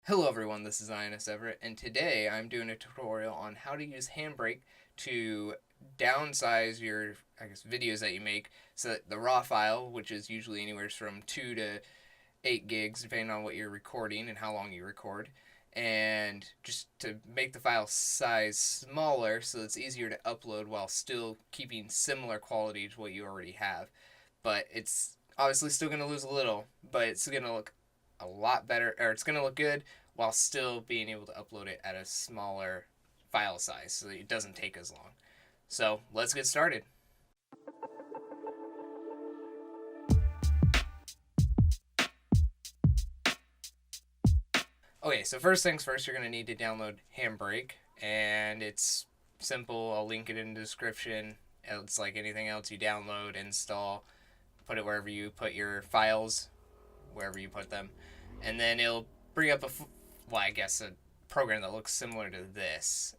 Hello everyone, this is INSEverett, and today I'm doing a tutorial on how to use Handbrake to downsize your, videos that you make so that the raw file, which is usually anywhere from 2 to 8 gigs, depending on what you're recording and how long you record, and just to make the file size smaller so it's easier to upload while still keeping similar quality to what you already have. But it's obviously still going to lose a little, but it's going to look a lot better, or it's going to look good while still being able to upload it at a smaller file size so that it doesn't take as long. So let's get started. Okay, so first things first, you're going to need to download Handbrake, and it's simple. I'll link it in the description. It's like anything else you download, install, put it wherever you put your files, wherever you put them, and then it'll bring up a program that looks similar to this.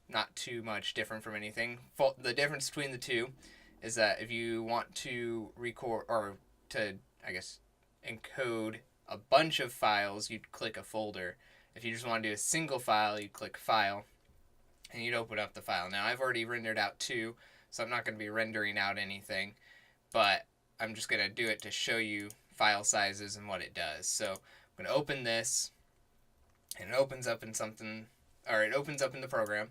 Not too much different from anything. The difference between the two is that if you want to record or to, encode a bunch of files, you'd click a folder. If you just want to do a single file, you'd click File, and you'd open up the file. Now, I've already rendered out two, so I'm not going to be rendering out anything, but I'm just going to do it to show you file sizes and what it does. So I'm going to open this, and it opens up in the program,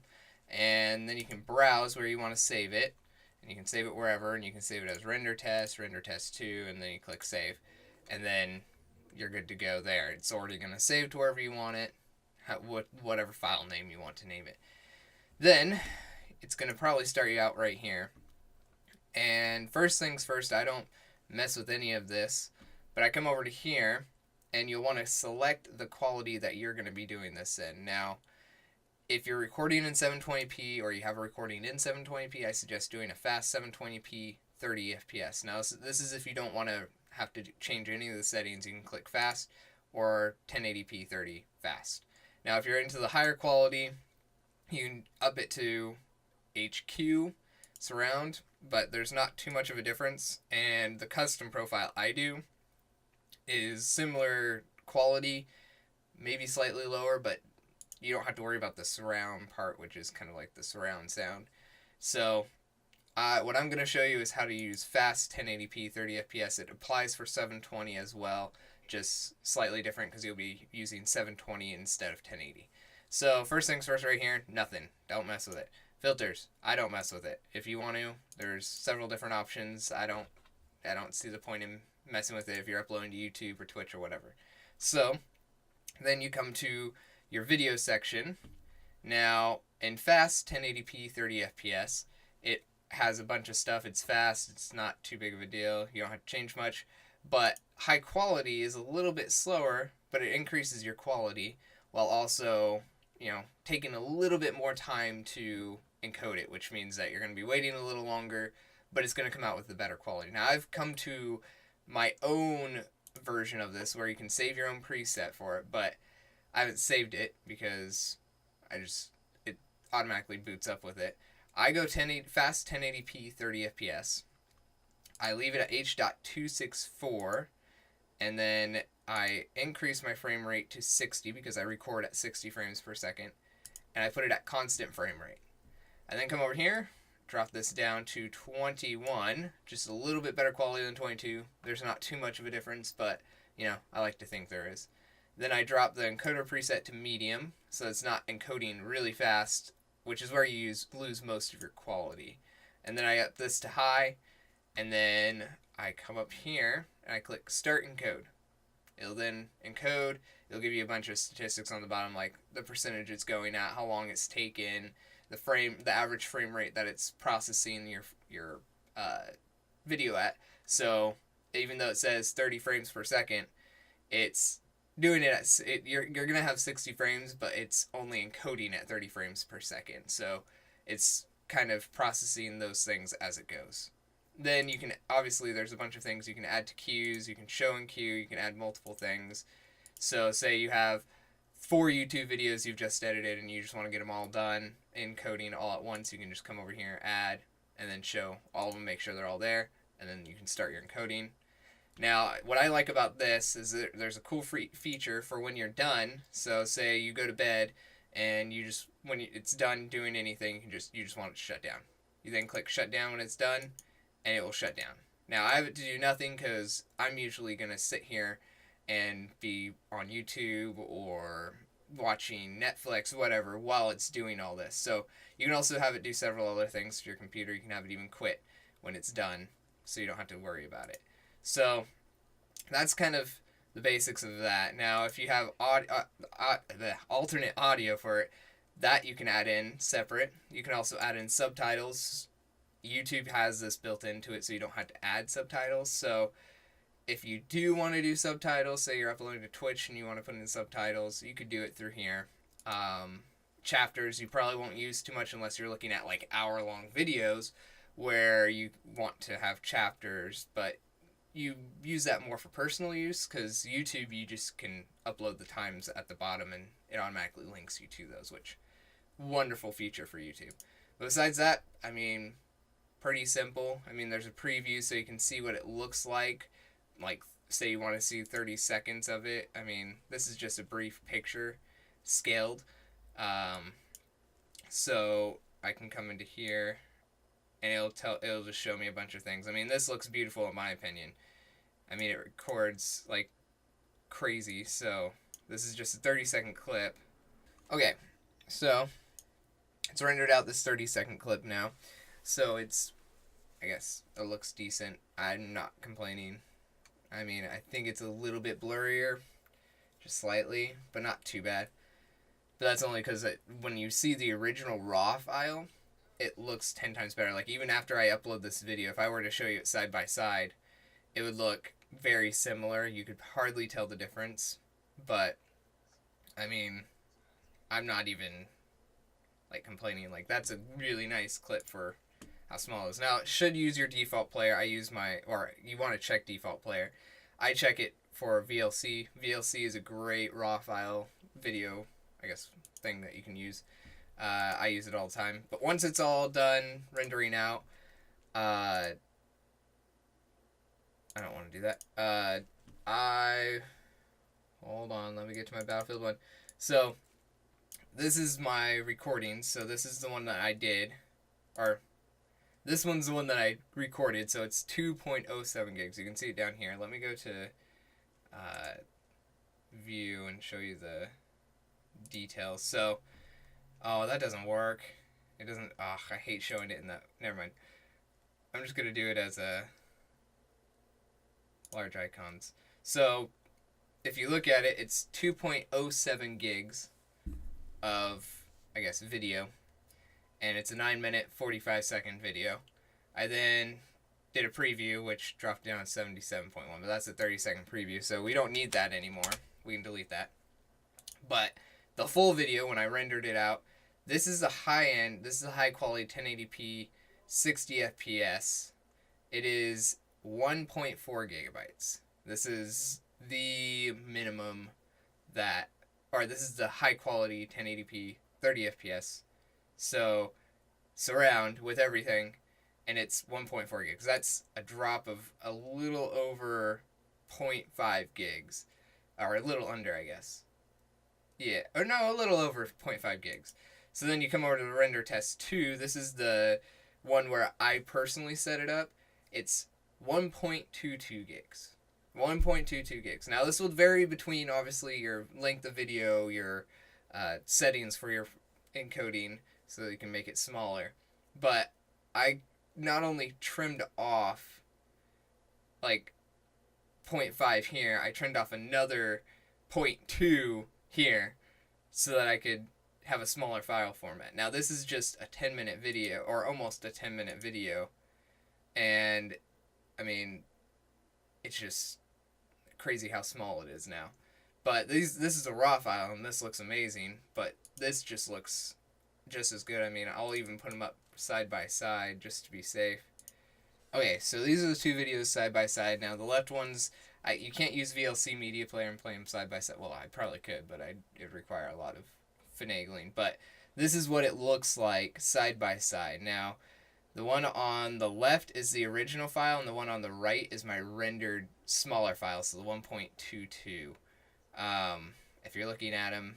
and then you can browse where you want to save it, and you can save it wherever, and you can save it as render test 2, and then you click save, and then you're good to go there. It's already going to save to wherever you want it, whatever file name you want to name it. Then it's going to probably start you out right here. And first things first, I don't mess with any of this, but I come over to here, and you'll want to select the quality that you're going to be doing this in. Now, if you're recording in 720p or you have a recording in 720p, I suggest doing a fast 720p 30 FPS. Now, this is if you don't want to have to change any of the settings. You can click fast or 1080p 30 fast. Now, if you're into the higher quality, you can up it to HQ surround, but there's not too much of a difference. And the custom profile I do is similar quality, maybe slightly lower, but you don't have to worry about the surround part, which is kind of like the surround sound. So what I'm going to show you is how to use fast 1080p 30 FPS. It applies for 720 as well, just slightly different because you'll be using 720 instead of 1080. So first things first right here, nothing. Don't mess with it. Filters, I don't mess with it. If you want to, there's several different options. I don't see the point in messing with it if you're uploading to YouTube or Twitch or whatever. So then you come to your video section. Now, in fast 1080p 30 FPS, it has a bunch of stuff. It's fast. It's not too big of a deal. You don't have to change much. But high quality is a little bit slower, but it increases your quality while also, taking a little bit more time to encode it, which means that you're going to be waiting a little longer, but it's going to come out with the better quality. Now, I've come to my own version of this where you can save your own preset for it, but I haven't saved it because it automatically boots up with it. I go fast 1080p 30 FPS. I leave it at H.264, and then I increase my frame rate to 60 because I record at 60 frames per second, and I put it at constant frame rate. I then come over here, drop this down to 21, just a little bit better quality than 22. There's not too much of a difference, but, I like to think there is. Then I drop the encoder preset to medium, so it's not encoding really fast, which is where you lose most of your quality. And then I up this to high, and then I come up here, and I click Start Encode. It'll then encode. It'll give you a bunch of statistics on the bottom, like the percentage it's going at, how long it's taken, the average frame rate that it's processing your video at. So even though it says 30 frames per second, it's doing it at you're gonna have 60 frames, but it's only encoding at 30 frames per second. So it's kind of processing those things as it goes. Then you can there's a bunch of things you can add to queues. You can show in queue. You can add multiple things. So say you have 4 YouTube videos you've just edited and you just want to get them all done encoding all at once. You can just come over here, add, and then show all of them. Make sure they're all there, and then you can start your encoding. Now, what I like about this is that there's a cool free feature for when you're done. So, say you go to bed and you just it's done doing anything, you just want it to shut down. You then click shut down when it's done, and it will shut down. Now, I have it to do nothing because I'm usually gonna sit here and be on YouTube or watching Netflix, whatever, while it's doing all this. So you can also have it do several other things to your computer. You can have it even quit when it's done, so you don't have to worry about it. So that's kind of the basics of that. Now, if you have the alternate audio for it, that you can add in separate. You can also add in subtitles. YouTube has this built into it, so you don't have to add subtitles. So if you do want to do subtitles, say you're uploading to Twitch and you want to put in subtitles, you could do it through here. Chapters you probably won't use too much unless you're looking at like hour-long videos where you want to have chapters, but you use that more for personal use because YouTube, you just can upload the times at the bottom and it automatically links you to those, which wonderful feature for YouTube. But besides that, I mean, pretty simple. I mean, there's a preview so you can see what it looks like say you want to see 30 seconds of it. I mean, this is just a brief picture scaled. So I can come into here and it'll just show me a bunch of things. I mean, this looks beautiful in my opinion. I mean, it records like crazy. So this is just a 30-second clip. Okay, so it's rendered out this 30-second clip now. So I guess it looks decent. I'm not complaining. I mean, I think it's a little bit blurrier, just slightly, but not too bad. But that's only because when you see the original RAW file, it looks 10 times better. Like, even after I upload this video, if I were to show you it side by side, it would look very similar. You could hardly tell the difference. But, I mean, I'm not even, like, complaining. Like, that's a really nice clip for how small it is. Now, it should use your default player. Or you want to check default player. I check it for VLC. VLC is a great raw file video, I guess, thing that you can use. I use it all the time. But once it's all done rendering out, I don't want to do that. Hold on, let me get to my Battlefield one. So, this is my recording. So, this is the one that I did. Or, this one's the one that I recorded, so it's 2.07 gigs. You can see it down here. Let me go to view and show you the details. So, oh, that doesn't work. It doesn't, I hate showing it in that. Never mind. I'm just going to do it as a large icons. So, if you look at it, it's 2.07 gigs of, I guess, video. And it's a 9-minute, 45-second video. I then did a preview, which dropped down to 77.1, but that's a 30-second preview, so we don't need that anymore. We can delete that. But the full video, when I rendered it out, this is a high-end, this is a high-quality 1080p, 60 FPS. It is 1.4 gigabytes. This is the minimum this is the high-quality 1080p, 30 FPS. So, surround with everything, and it's 1.4 gigs. That's a drop of a little over 0.5 gigs. Or a little under, I guess. Yeah, or no, a little over 0.5 gigs. So then you come over to the render test 2. This is the one where I personally set it up. It's 1.22 gigs. 1.22 gigs. Now, this will vary between, obviously, your length of video, your settings for your encoding, so that you can make it smaller. But I not only trimmed off like 0.5 here, I trimmed off another 0.2 here so that I could have a smaller file format. Now this is just a 10-minute video, or almost a 10-minute video, and I mean, it's just crazy how small it is now. But this is a raw file, and this looks amazing, but this just looks just as good. I mean, I'll even put them up side by side just to be safe. Okay, so these are the two videos side by side. Now the left ones, you can't use VLC Media Player and play them side by side. Well, I probably could, but it'd require a lot of finagling. But this is what it looks like side by side. Now, The one on the left is the original file, and the one on the right is my rendered smaller file, so the 1.22. If you're looking at them,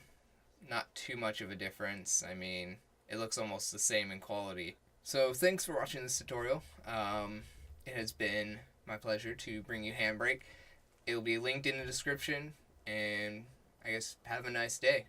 not too much of a difference. I mean, it looks almost the same in quality. So thanks for watching this tutorial. It has been my pleasure to bring you Handbrake. It will be linked in the description, and I guess have a nice day.